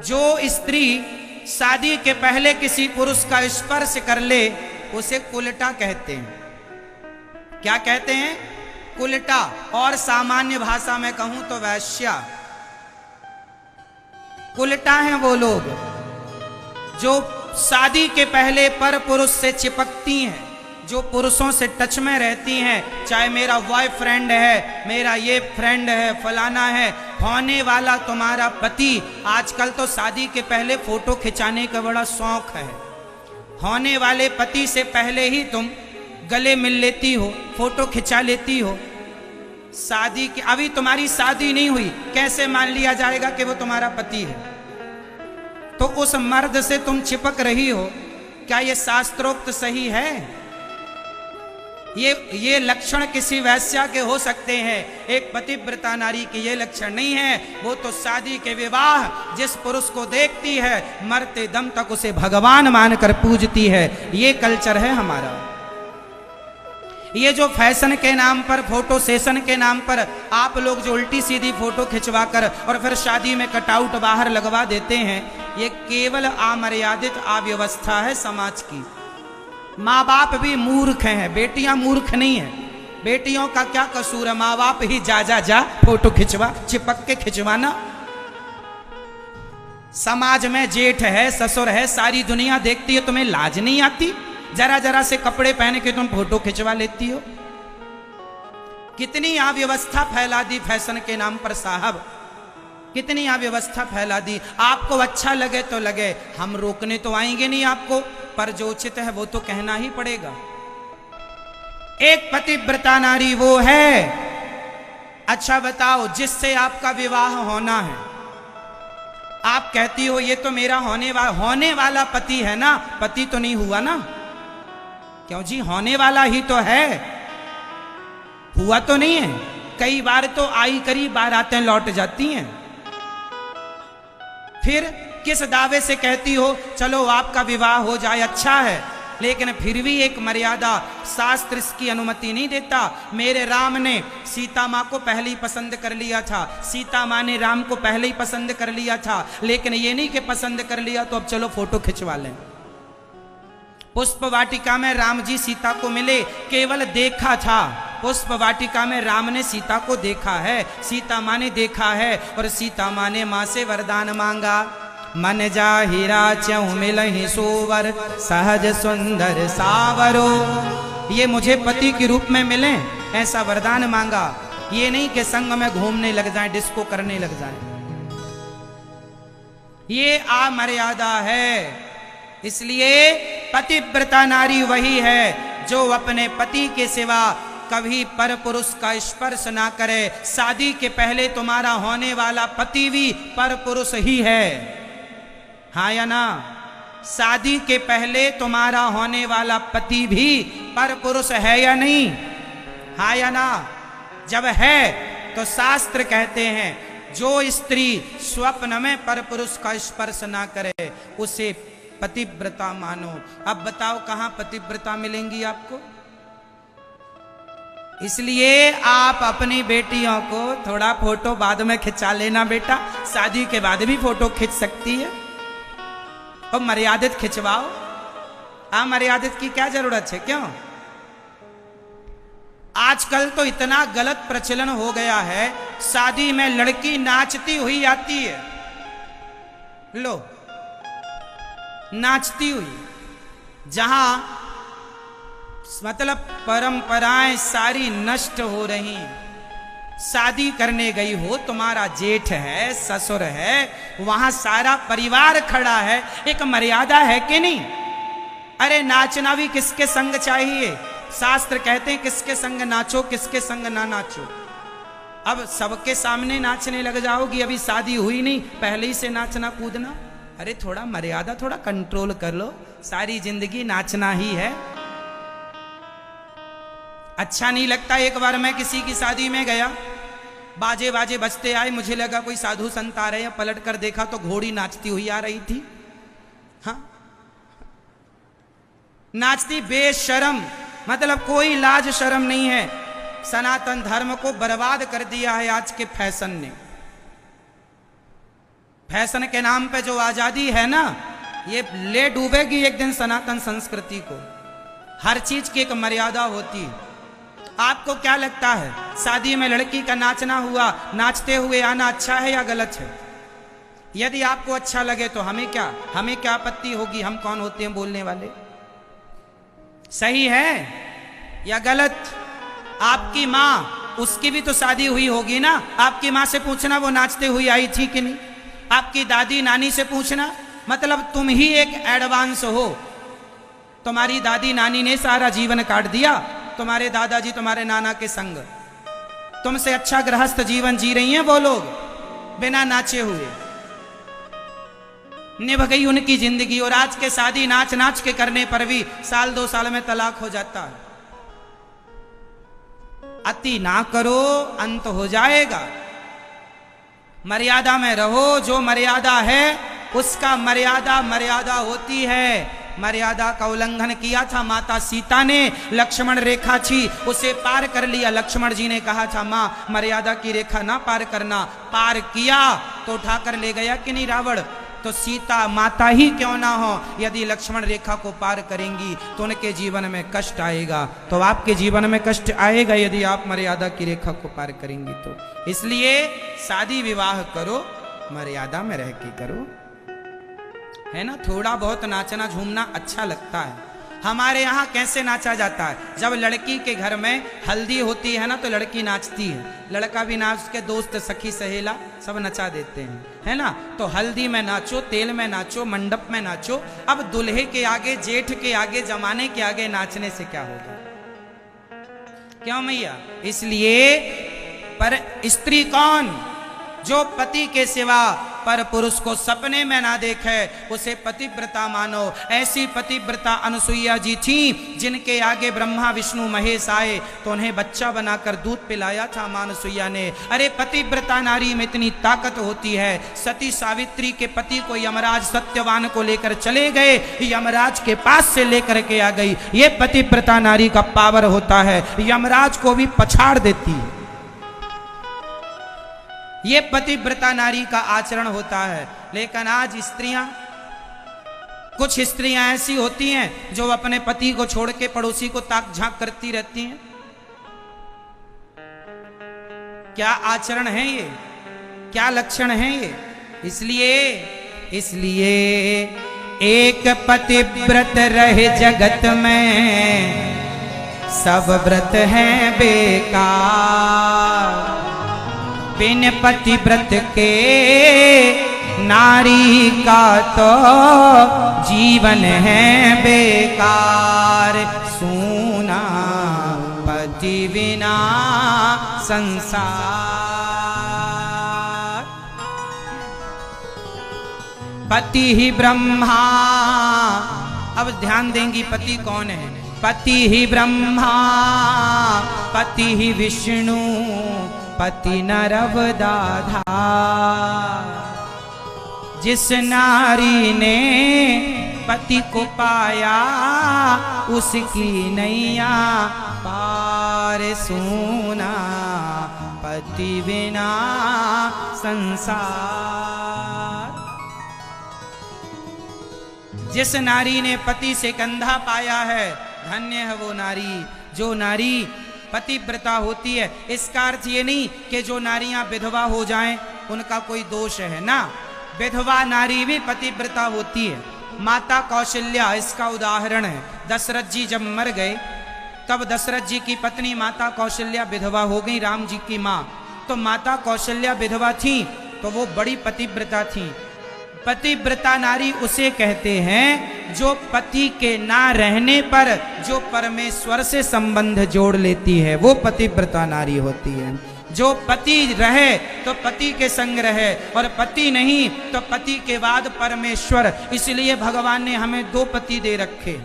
जो स्त्री शादी के पहले किसी पुरुष का स्पर्श कर ले उसे कुलटा कहते हैं। क्या कहते हैं? कुलटा। और सामान्य भाषा में कहूं तो वैश्या। कुलटा हैं वो लोग जो शादी के पहले पर पुरुष से चिपकती हैं, जो पुरुषों से टच में रहती हैं, चाहे मेरा बॉयफ्रेंड है, मेरा ये फ्रेंड है, फलाना है, होने वाला तुम्हारा पति। आजकल तो शादी के पहले फोटो खिंचाने का बड़ा शौक है। होने वाले पति से पहले ही तुम गले मिल लेती हो, फोटो खिंचा लेती हो। शादी की अभी तुम्हारी शादी नहीं हुई, कैसे मान लिया जाएगा कि वो तुम्हारा पति है? तो उस मर्द से तुम चिपक रही हो, क्या ये शास्त्रोक्त सही है? ये लक्षण किसी वैश्या के हो सकते हैं, एक पतिव्रता नारी के ये लक्षण नहीं है। वो तो शादी के विवाह जिस पुरुष को देखती है मरते दम तक उसे भगवान मानकर पूजती है। ये कल्चर है हमारा। ये जो फैशन के नाम पर, फोटो सेशन के नाम पर आप लोग जो उल्टी सीधी फोटो खिंचवा कर और फिर शादी में कटआउट बाहर लगवा देते हैं, ये केवल अमर्यादित अव्यवस्था है समाज की। माँ बाप भी मूर्ख हैं, बेटियां मूर्ख नहीं है। बेटियों का क्या कसूर है? माँ बाप ही जा फोटो खिंचवा, चिपक के खिंचवाना। समाज में जेठ है, ससुर है, सारी दुनिया देखती है, तुम्हें लाज नहीं आती? जरा जरा से कपड़े पहन के तुम फोटो खिंचवा लेती हो। कितनी अव्यवस्था फैला दी फैशन के नाम पर साहब, कितनी अव्यवस्था फैला दी। आपको अच्छा लगे तो लगे, हम रोकने तो आएंगे नहीं आपको, पर जो उचित है वो तो कहना ही पड़ेगा। एक पतिव्रता नारी वो है, अच्छा बताओ, जिससे आपका विवाह होना है, आप कहती हो ये तो मेरा होने वाला पति है ना, पति तो नहीं हुआ ना। क्यों जी? होने वाला ही तो है, हुआ तो नहीं है। कई बार तो आई करीब बारातें लौट जाती हैं। फिर किस दावे से कहती हो चलो आपका विवाह हो जाए? अच्छा है, लेकिन फिर भी एक मर्यादा, शास्त्र इसकी अनुमति नहीं देता। मेरे राम ने सीता माँ को पहले ही पसंद कर लिया था, सीता माँ ने राम को पहले ही पसंद कर लिया था, लेकिन ये नहीं कि पसंद कर लिया तो अब चलो फोटो खिंचवा लें। पुष्प वाटिका में राम जी सीता को मिले, केवल देखा था। पुष्प वाटिका में राम ने सीता को देखा है, सीता माँ ने देखा है, और सीता माँ ने माँ से वरदान मांगा, मन जाहिरा च्यों मिलहि सोवर, सहज सुंदर सावरो। ये मुझे पति के रूप में मिले, ऐसा वरदान मांगा। ये नहीं कि संग में घूमने लग जाए, डिस्को करने लग जाए। ये अमर्यादा है। इसलिए पतिव्रता नारी वही है जो अपने पति के सिवा कभी पर पुरुष का स्पर्श ना करे। शादी के पहले तुम्हारा होने वाला पति भी पर पुरुष ही है, हाँ या ना? शादी के पहले तुम्हारा होने वाला पति भी पर पुरुष है या नहीं? हाँ या ना? जब है तो शास्त्र कहते हैं जो स्त्री स्वप्न में पर पुरुष का स्पर्श ना करे उसे पतिव्रता मानो। अब बताओ कहां पतिव्रता मिलेंगी आपको? इसलिए आप अपनी बेटियों को थोड़ा फोटो बाद में खिंचा लेना बेटा, शादी के बाद भी फोटो खिंच सकती है, और मर्यादित खिंचवाओ। अमर्यादित की क्या जरूरत है? क्यों? आजकल तो इतना गलत प्रचलन हो गया है, शादी में लड़की नाचती हुई आती है, लो नाचती हुई, जहां मतलब परंपराएं सारी नष्ट हो रही। शादी करने गई हो, तुम्हारा जेठ है, ससुर है, वहां सारा परिवार खड़ा है, एक मर्यादा है कि नहीं? अरे नाचना भी किसके संग चाहिए? शास्त्र कहते हैं किसके संग नाचो, किसके संग ना नाचो। अब सबके सामने नाचने लग जाओगी, अभी शादी हुई नहीं, पहले ही से नाचना कूदना। अरे थोड़ा मर्यादा, थोड़ा कंट्रोल कर लो, सारी जिंदगी नाचना ही है। अच्छा नहीं लगता? एक बार मैं किसी की शादी में गया, बाजे बाजे बजते आए, मुझे लगा कोई साधु संत आ रहे हैं, पलट कर देखा तो घोड़ी नाचती हुई आ रही थी। हाँ, नाचती बेशरम, मतलब कोई लाज शर्म नहीं है। सनातन धर्म को बर्बाद कर दिया है आज के फैशन ने। फैशन के नाम पे जो आजादी है ना, ये ले डूबेगी एक दिन सनातन संस्कृति को। हर चीज की एक मर्यादा होती है। आपको क्या लगता है, शादी में लड़की का नाचना हुआ, नाचते हुए आना अच्छा है या गलत है? यदि आपको अच्छा लगे तो हमें क्या आपत्ति होगी? हम कौन होते हैं बोलने वाले? सही है या गलत? आपकी माँ, उसकी भी तो शादी हुई होगी ना। आपकी माँ से पूछना वो नाचते हुई आई थी कि नहीं। आपकी दादी नानी से पूछना, मतलब तुम ही एक एडवांस हो। तुम्हारी दादी नानी ने सारा जीवन काट दिया, तुम्हारे दादाजी तुम्हारे नाना के संग। तुमसे अच्छा गृहस्थ जीवन जी रही हैं वो लोग, बिना नाचे हुए। निभ गई उनकी जिंदगी। और आज के शादी नाच नाच के करने पर भी साल 2 साल में तलाक हो जाता है। अति ना करो, अंत हो जाएगा। मर्यादा में रहो। जो मर्यादा है उसका मर्यादा होती है। मर्यादा का उल्लंघन किया था माता सीता ने। लक्ष्मण रेखा थी, उसे पार कर लिया। लक्ष्मण जी ने कहा था, मां मर्यादा की रेखा ना पार करना। पार किया तो उठाकर ले गया कि नहीं रावण। तो सीता माता ही क्यों ना हो, यदि लक्ष्मण रेखा को पार करेंगी तो उनके जीवन में कष्ट आएगा। तो आपके जीवन में कष्ट आएगा यदि आप मर्यादा की रेखा को पार करेंगी तो। इसलिए शादी विवाह करो, मर्यादा में रह के करो, है ना। थोड़ा बहुत नाचना झूमना अच्छा लगता है। हमारे यहाँ कैसे नाचा जाता है, जब लड़की के घर में हल्दी होती है ना तो लड़की नाचती है, लड़का भी नाच के दोस्त सखी सहेला सब नचा देते हैं, है ना। तो हल्दी में नाचो, तेल में नाचो, मंडप में नाचो। अब दुल्हे के आगे, जेठ के आगे, जमाने के आगे नाचने से क्या होगा? क्यों मैया? इसलिए पर स्त्री कौन? जो पति के सिवा पर पुरुष को सपने में ना देखे, उसे पतिव्रता मानो। ऐसी पतिव्रता अनुसुईया जी थी, जिनके आगे ब्रह्मा विष्णु महेश आए तो उन्हें बच्चा बनाकर दूध पिलाया था मां अनुसुईया ने। अरे पतिव्रता नारी में इतनी ताकत होती है। सती सावित्री के पति को यमराज सत्यवान को लेकर चले गए, यमराज के पास से लेकर के आ गई। ये पतिव्रता नारी का पावर होता है, यमराज को भी पछाड़ देती है। ये पतिव्रता नारी का आचरण होता है। लेकिन आज स्त्रियां, कुछ स्त्रियां ऐसी होती हैं जो अपने पति को छोड़ के पड़ोसी को ताक झांक करती रहती हैं। क्या आचरण है ये? क्या लक्षण है ये? इसलिए एक पतिव्रत रहे जगत में, सब व्रत हैं बेकार। बिन पतिव्रत के नारी का तो जीवन है बेकार। सूना पति बिना संसार। पति ही ब्रह्मा। अब ध्यान देंगी पति कौन है? पति ही ब्रह्मा, पति ही विष्णु, पति नरवदाधार। जिस नारी ने पति को पाया, उसकी नैया पार। सूना पति बिना संसार। जिस नारी ने पति से कंधा पाया है, धन्य है वो नारी। जो नारी पतिव्रता होती है, इसका अर्थ ये नहीं कि जो नारियां विधवा हो जाएं उनका कोई दोष है ना। विधवा नारी भी पतिव्रता होती है। माता कौशल्या इसका उदाहरण है। दशरथ जी जब मर गए तब दशरथ जी की पत्नी माता कौशल्या विधवा हो गई, राम जी की माँ। तो माता कौशल्या विधवा थी तो वो बड़ी पतिव्रता थी। पतिव्रता नारी उसे कहते हैं जो पति के ना रहने पर जो परमेश्वर से संबंध जोड़ लेती है, वो पतिव्रता नारी होती है। जो पति रहे तो पति के संग रहे, और पति नहीं तो पति के बाद परमेश्वर। इसलिए भगवान ने हमें 2 पति दे रखे।